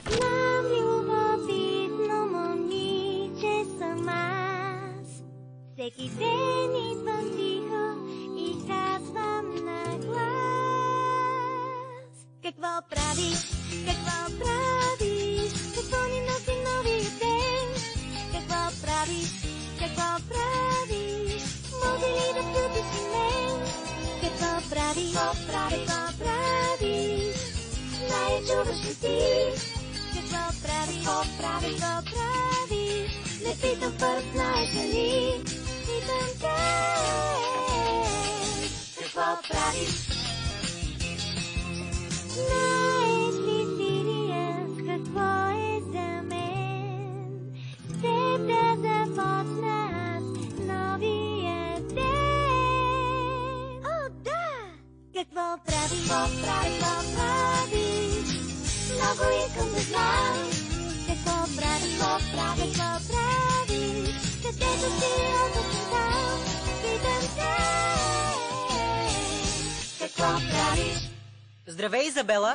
Знам любопитно момиче съм аз. Всеки ден идвам тихо и казвам на глас. Какво правиш? Какво правиш? Какво ни носи новия ден? Какво правиш? Какво правиш? Може ли да чупиш и мен? Какво правиш? Какво правиш? Знае, чуваш ли ти? Какво правиш? Какво правиш? Не питам първ, знаеш ли? Питам те. Какво правиш? Знаеш ли, Сириус, какво е за мен? С теб да започна аз новия ден. О, да! Какво правиш? Какво правиш? Много искам да знам. Какво правиш? Какво правиш? Където си отдохна там? Питам те. Какво правиш? Здравей, Изабела!